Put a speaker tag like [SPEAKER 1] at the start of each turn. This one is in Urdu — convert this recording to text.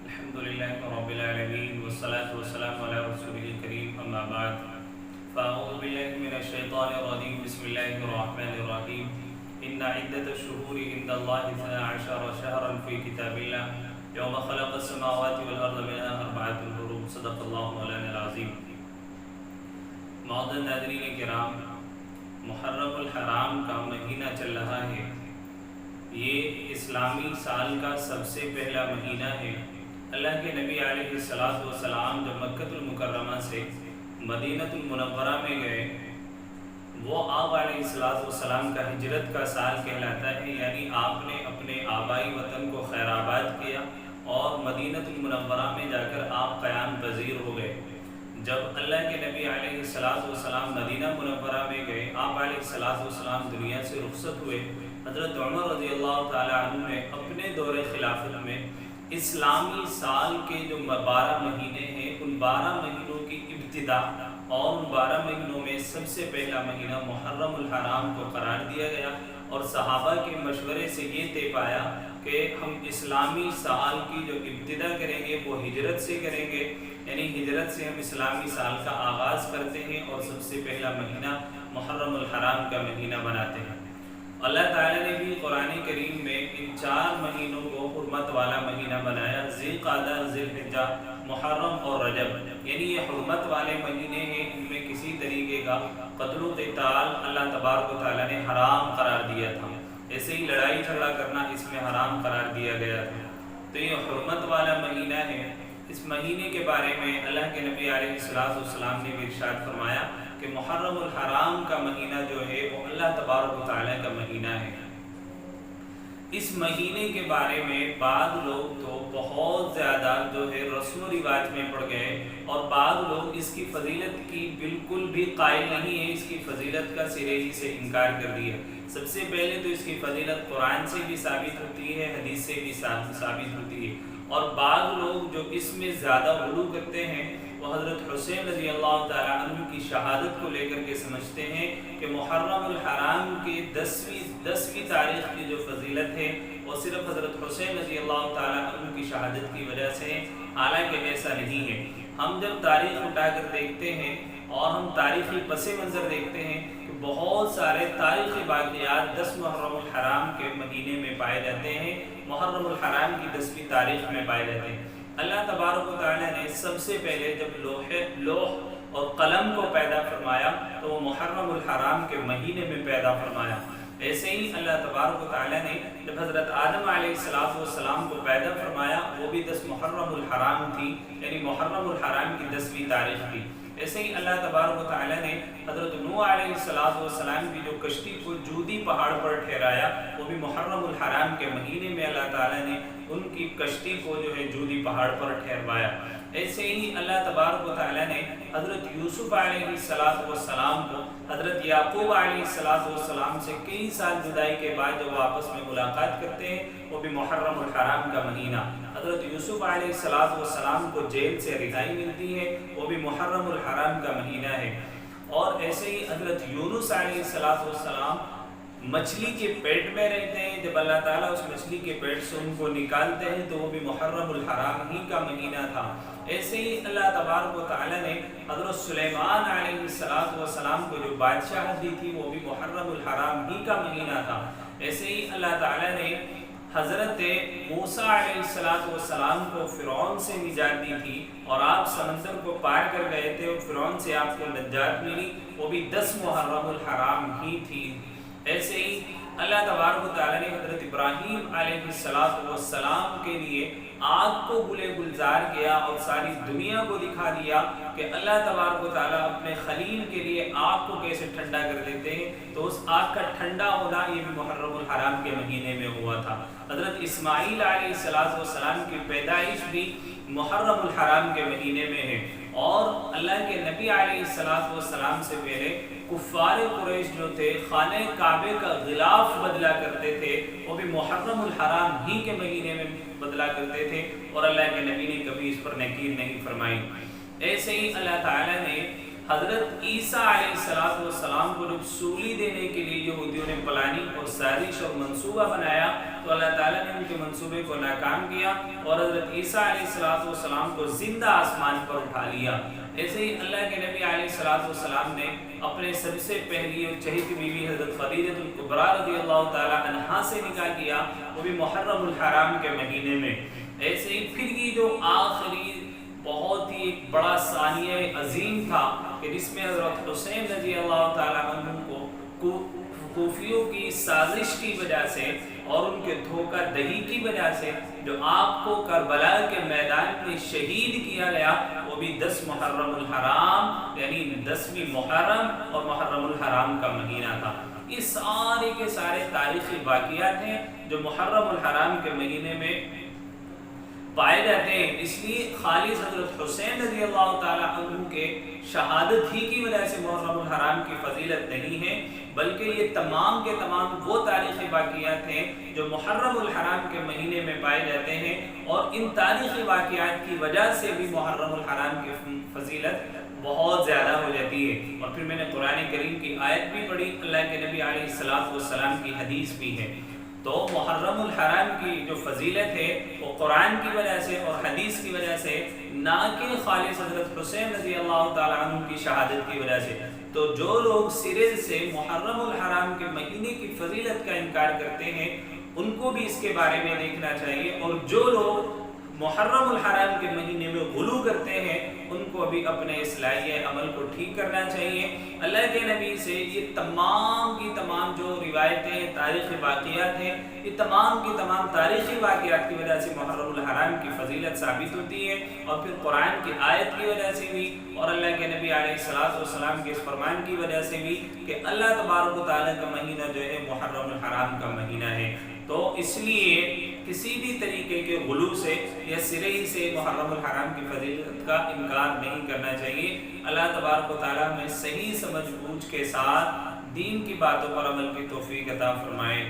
[SPEAKER 1] الحمدللہ رب العالمین والصلاة والسلام علی رسول الکریم اما بعد فاعوذ باللہ من الشیطان الرجیم بسم اللہ الرحمن الرحیم ان عدت الشہور عند اللہ 12 شہرا فی کتاب اللہ یوم خلق السماوات والارض منها 4 حروف صدق اللہ مولانا العظیم۔ معزز ناظرین کرام، محرم الحرام کا مہینہ چل رہا ہے۔ یہ اسلامی سال کا سب سے پہلا مہینہ ہے۔ اللہ کے نبی علیہ السلام جب مکہ المکرمہ سے مدینہ المنورہ میں گئے، وہ آپ علیہ السلام کا ہجرت کا سال کہلاتا ہے، یعنی آپ نے اپنے آبائی وطن کو خیر آباد کیا اور مدینہ المنورہ میں جا کر آپ قیام پذیر ہو گئے۔ جب اللہ کے نبی علیہ السلام مدینہ منورہ میں گئے، آپ علیہ السلام دنیا سے رخصت ہوئے، حضرت عمر رضی اللہ تعالیٰ عنہ نے اپنے دور خلافت میں اسلامی سال کے جو 12 مہینے ہیں، ان 12 مہینوں کی ابتدا اور ان 12 مہینوں میں سب سے پہلا مہینہ محرم الحرام کو قرار دیا گیا، اور صحابہ کے مشورے سے یہ طے پایا کہ ہم اسلامی سال کی جو ابتدا کریں گے وہ ہجرت سے کریں گے، یعنی ہجرت سے ہم اسلامی سال کا آغاز کرتے ہیں اور سب سے پہلا مہینہ محرم الحرام کا مہینہ بناتے ہیں۔ اللہ تعالیٰ نے بھی قرآن کریم میں ان 4 مہینوں کو حرمت والا مہینہ بنایا، ذی القعدہ، ذی الحجہ، محرم اور رجب، یعنی یہ حرمت والے مہینے ہیں، ان میں کسی طریقے کا قتل و قتال اللہ تبارک و تعالیٰ نے حرام قرار دیا تھا، ایسے ہی لڑائی جھگڑا کرنا اس میں حرام قرار دیا گیا تھا۔ تو یہ حرمت والا مہینہ ہے۔ اس مہینے کے بارے میں اللہ کے نبی علیہ السلام نے بھی ارشاد فرمایا کہ محرم الحرام کا مہینہ جو ہے وہ اللہ تبارک و تعالیٰ کا مہینہ ہے۔ اس مہینے کے بارے میں بعض لوگ تو بہت زیادہ جو ہے رسم و رواج میں پڑ گئے، اور بعض لوگ اس کی فضیلت کی بالکل بھی قائل نہیں ہے، اس کی فضیلت کا سرے ہی سے انکار کر دیا۔ سب سے پہلے تو اس کی فضیلت قرآن سے بھی ثابت ہوتی ہے، حدیث سے بھی ثابت ہوتی ہے، اور بعض لوگ جو اس میں زیادہ غلو کرتے ہیں وہ حضرت حسین رضی اللہ تعالیٰ عنہ کی شہادت کو لے کر کے سمجھتے ہیں کہ محرم الحرام کے 10ویں تاریخ کی جو فضیلت ہے وہ صرف حضرت حسین رضی اللہ تعالیٰ عنہ کی شہادت کی وجہ سے، حالانکہ ایسا نہیں ہے۔ ہم جب تاریخ اٹھا کر دیکھتے ہیں اور ہم تاریخی پس منظر دیکھتے ہیں کہ بہت سارے تاریخی واقعات 10 محرم الحرام کے مہینے میں پائے جاتے ہیں، محرم الحرام کی 10ویں تاریخ میں پائے جاتے ہیں۔ اللہ تبارک و تعالیٰ نے سب سے پہلے جب لوح اور قلم کو پیدا فرمایا تو وہ محرم الحرام کے مہینے میں پیدا فرمایا۔ ایسے ہی اللہ تبارک و تعالیٰ نے جب حضرت آدم علیہ السلام کو پیدا فرمایا، وہ بھی 10 محرم الحرام تھی، یعنی محرم الحرام کی 10ویں تاریخ تھی۔ ایسے ہی اللہ تبارک و تعالیٰ نے حضرت نوح علیہ السلام کی جو کشتی کو جودی پہاڑ پر ٹھہرایا، وہ بھی محرم الحرام کے مہینے میں اللہ تعالیٰ نے ان کی کشتی کو جو ہے جودی پہاڑ پر ٹھہروایا۔ ایسے ہی اللہ تبارک و تعالیٰ نے حضرت یوسف علیہ السلام کو حضرت یعقوب علیہ السلام سے کئی سال جدائی کے بعد جب وہ آپس میں ملاقات کرتے ہیں، وہ بھی محرم الحرام کا مہینہ۔ حضرت یوسف علیہ السلام کو جیل سے رہائی ملتی ہے، وہ بھی محرم الحرام کا مہینہ ہے۔ اور ایسے ہی حضرت یونس علیہ السلام مچھلی کے پیٹ میں رہتے ہیں، جب اللہ تعالیٰ اس مچھلی کے پیٹ سے ان کو نکالتے ہیں تو وہ بھی محرم الحرام ہی کا مہینہ تھا۔ ایسے ہی اللہ تبارک و تعالیٰ نے حضرت سلیمان علیہ السلام کو جو بادشاہت دی تھی وہ بھی محرم الحرام ہی کا مہینہ تھا۔ ایسے ہی اللہ تعالیٰ نے حضرت موسیٰ علیہ السلام کو فرعون سے نجات دی تھی، اور آپ سمندر کو پار کر گئے تھے اور فرعون سے آپ کو نجات ملی، وہ بھی 10 محرم الحرام ہی تھی۔ ایسے ہی اللہ تبارک و تعالیٰ نے حضرت ابراہیم علیہ السلام کے لیے آگ کو گلے گلزار کیا اور ساری دنیا کو دکھا دیا کہ اللہ تبارک و تعالیٰ اپنے خلیل کے لیے آگ کو کیسے ٹھنڈا کر دیتے ہیں، تو اس آگ کا ٹھنڈا ہونا یہ بھی محرم الحرام کے مہینے میں ہوا تھا۔ حضرت اسماعیل علیہ السلام کی پیدائش بھی محرم الحرام کے مہینے میں ہے، اور اللہ کے نبی علیہ السلام سے پہلے کفار قریش جو تھے خانہ کعبے کا غلاف بدلا کرتے تھے، وہ بھی محرم الحرام ہی کے مہینے میں بدلا کرتے تھے، اور اللہ کے نبی نے کبھی اس پر نکیر نہیں فرمائی۔ ایسے ہی اللہ تعالیٰ نے حضرت عیسیٰ علیہ السلام کو جب سولی دینے کے لیے یہودیوں نے پلاننگ اور سازش اور منصوبہ بنایا تو اللہ تعالیٰ نے ان کے منصوبے کو ناکام کیا اور حضرت عیسیٰ علیہ السلام کو زندہ آسمان پر اٹھا لیا۔ ایسے ہی اللہ کے نبی علیہ السلام نے اپنے سب سے پہلی اور چہیتی بیوی حضرت خدیجہ الکبریٰ رضی اللہ تعالیٰ عنہا سے نکاح کیا، وہ بھی محرم الحرام کے مہینے میں۔ ایسے ہی پھر یہ جو آخری بہت ہی ایک بڑا ثانیہ عظیم تھا کہ جس میں حضرت حسین رضی اللہ تعالیٰ عنہ کو کوفیوں کی سازش کی وجہ سے اور ان کے دھوکہ دہی کی وجہ سے جو آپ کو کربلا کے میدان میں شہید کیا گیا، وہ بھی 10 محرم الحرام یعنی 10ویں محرم اور محرم الحرام کا مہینہ تھا۔ یہ سارے کے سارے تاریخی واقعات ہیں جو محرم الحرام کے مہینے میں پائے جاتے ہیں۔ اس لیے خالص حضرت حسین رضی اللہ تعالیٰ عنہ کے شہادت ہی کی وجہ سے محرم الحرام کی فضیلت نہیں ہے، بلکہ یہ تمام کے تمام وہ تاریخی واقعات ہیں جو محرم الحرام کے مہینے میں پائے جاتے ہیں، اور ان تاریخی واقعات کی وجہ سے بھی محرم الحرام کی فضیلت بہت زیادہ ہو جاتی ہے۔ اور پھر میں نے قرآن کریم کی آیت بھی پڑھی، اللہ کے نبی علیہ السلام کی حدیث بھی ہے۔ تو محرم الحرام کی جو فضیلت ہے وہ قرآن کی وجہ سے اور حدیث کی وجہ سے، نہ کہ خالص حضرت حسین رضی اللہ تعالیٰ عنہ کی شہادت کی وجہ سے۔ تو جو لوگ سرے سے محرم الحرام کے مہینے کی فضیلت کا انکار کرتے ہیں ان کو بھی اس کے بارے میں دیکھنا چاہیے، اور جو لوگ محرم الحرام کے مہینے میں غلو کرتے ہیں ان کو بھی اپنے اصلاحی عمل کو ٹھیک کرنا چاہیے۔ اللہ کے نبی سے یہ تمام کی تمام جو روایتیں تاریخی واقعات ہیں، یہ تمام کی تمام تاریخی واقعات کی وجہ سے محرم الحرام کی فضیلت ثابت ہوتی ہے، اور پھر قرآن کی آیت کی وجہ سے بھی اور اللہ کے نبی علیہ السلام کے اس فرمان کی وجہ سے بھی کہ اللہ تبارک و تعالیٰ کا مہینہ جو ہے محرم الحرام کا مہینہ ہے۔ تو اس لیے کسی بھی طریقے کے غلو سے یا سرے ہی سے محرم الحرام کی فضیلت کا انکار نہیں کرنا چاہیے۔ اللہ تبارک و تعالیٰ میں صحیح سمجھ بوجھ کے ساتھ دین کی باتوں پر عمل کی توفیق عطا فرمائے۔